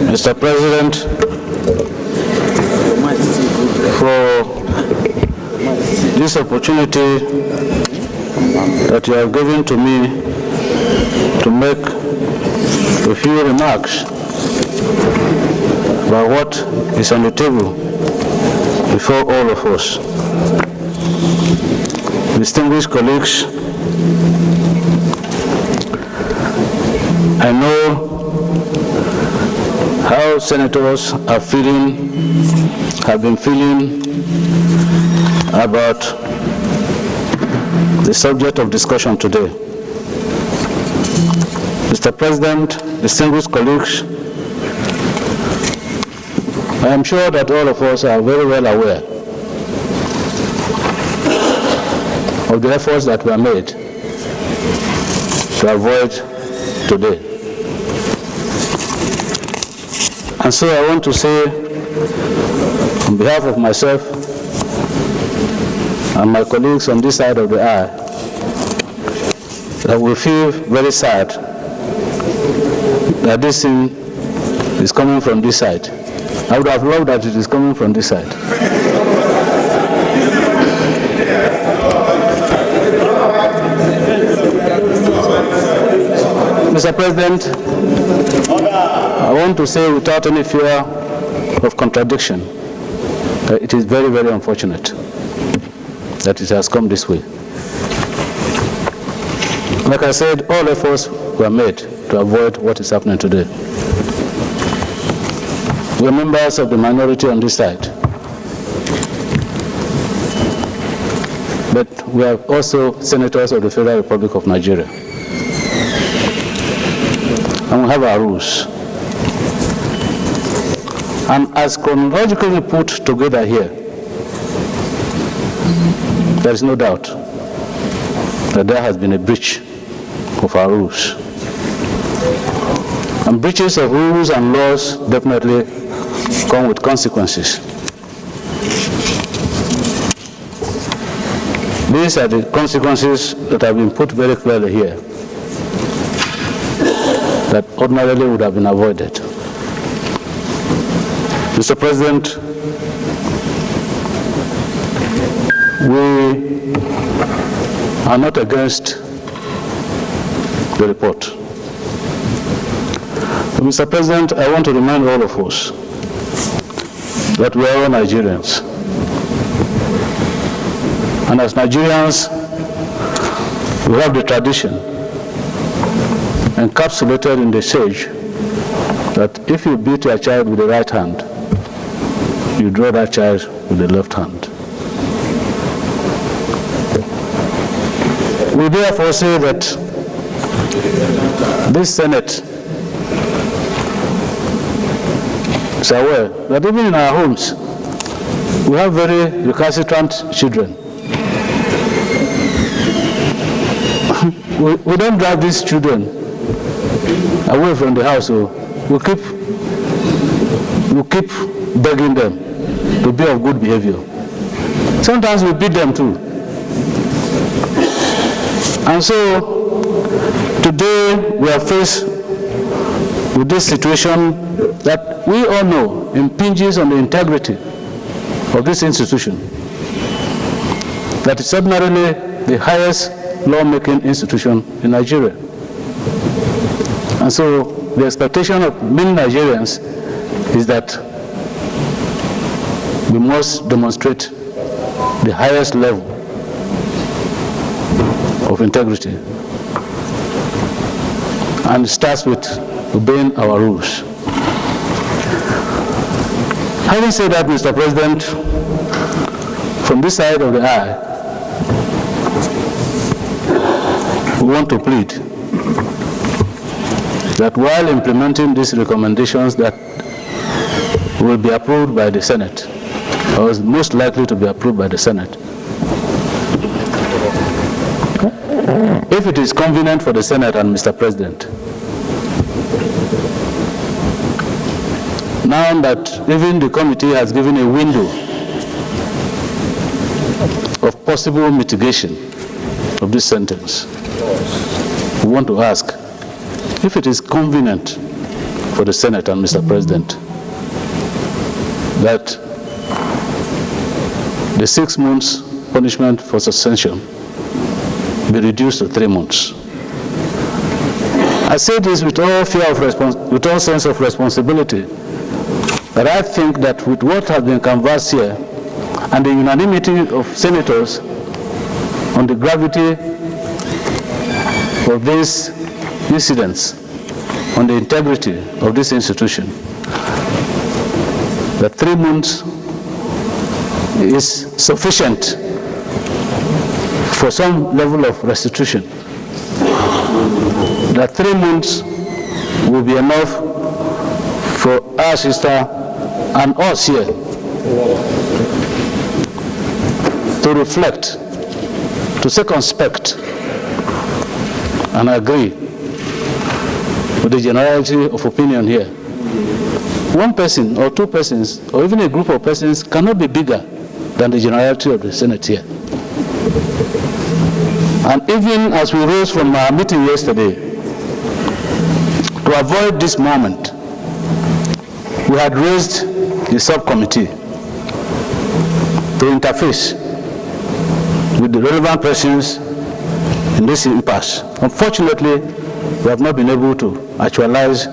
Mr. President, for this opportunity that you have given to me to make a few remarks about what is on the table before all of us. Distinguished colleagues, I know how senators are have been feeling about the subject of discussion today. Mr. President, distinguished colleagues, I am sure that all of us are very well aware of the efforts that were made to avoid today. And so I want to say, on behalf of myself and my colleagues on this side of the aisle, that we feel very sad that this thing is coming from this side. I would have loved that it is coming from this side. Mr. President, I want to say without any fear of contradiction that it is very, very unfortunate that it has come this way. Like I said, all efforts were made to avoid what is happening today. We are members of the minority on this side, but we are also senators of the Federal Republic of Nigeria. And we have our rules. And as chronologically put together here, there is no doubt that there has been a breach of our rules. And breaches of rules and laws definitely come with consequences. These are the consequences that have been put very clearly here, that ordinarily would have been avoided. Mr. President, we are not against the report. But Mr. President, I want to remind all of us that we are all Nigerians. And as Nigerians, we have the tradition encapsulated in the sage that if you beat your child with the right hand, you draw that child with the left hand. We therefore say that this Senate is aware that even in our homes, we have very recalcitrant children. We don't drive these children away from the house, so we keep begging them to be of good behavior. Sometimes we beat them too. And so today we are faced with this situation that we all know impinges on the integrity of this institution, that it's ordinarily the highest lawmaking institution in Nigeria. And so the expectation of many Nigerians is that we must demonstrate the highest level of integrity. And it starts with obeying our rules. Having said that, Mr. President, from this side of the aisle, we want to plead that while implementing these recommendations that will be approved by the Senate, or is most likely to be approved by the Senate, if it is convenient for the Senate and Mr. President, now that even the committee has given a window of possible mitigation of this sentence, we want to ask if it is convenient for the Senate and Mr. President that the 6 months punishment for suspension be reduced to 3 months. I say this with all with all sense of responsibility, but I think that with what has been canvassed here and the unanimity of senators on the gravity of these incidents, on the integrity of this institution, that 3 months is sufficient for some level of restitution. That 3 months will be enough for our sister and us here to reflect, to circumspect, and agree with the generality of opinion here. One person or 2 persons or even a group of persons cannot be bigger than the generality of the Senate here. And even as we rose from our meeting yesterday, to avoid this moment, we had raised a subcommittee to interface with the relevant persons in this impasse. Unfortunately, we have not been able to actualize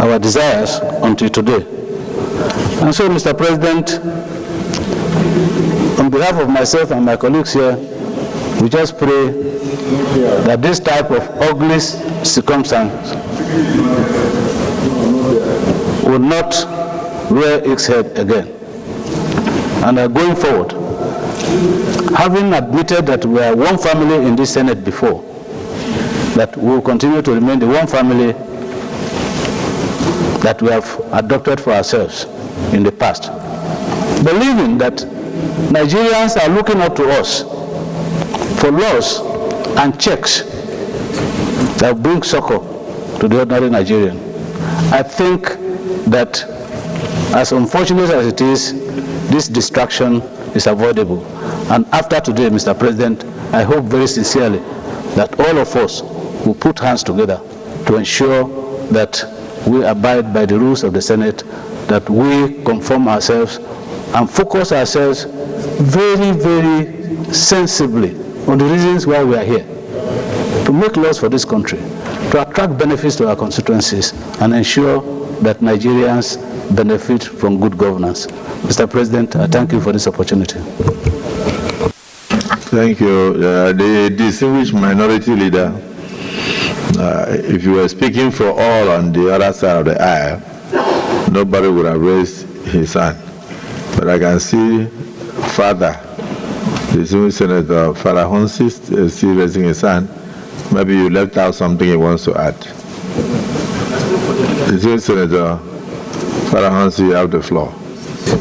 our desires until today. And so, Mr. President, on behalf of myself and my colleagues here, we just pray that this type of ugly circumstance will not rear its head again. And going forward, having admitted that we are one family in this Senate before, that we will continue to remain the one family that we have adopted for ourselves in the past, believing that Nigerians are looking up to us for laws and checks that bring succor to the ordinary Nigerian. I think that, as unfortunate as it is, this distraction is avoidable. And after today, Mr. President, I hope very sincerely that all of us will put hands together to ensure that we abide by the rules of the Senate, that we conform ourselves and focus ourselves very, very sensibly on the reasons why we are here, to make laws for this country, to attract benefits to our constituencies, and ensure that Nigerians benefit from good governance. Mr. President, I thank you for this opportunity. Thank you. The distinguished minority leader, if you were speaking for all on the other side of the aisle, nobody would have raised his hand. But I can see Father, the distinguished Senator Father Honsi, still raising his hand. Maybe you left out something he wants to add. The distinguished Senator Father Honsi, you have the floor.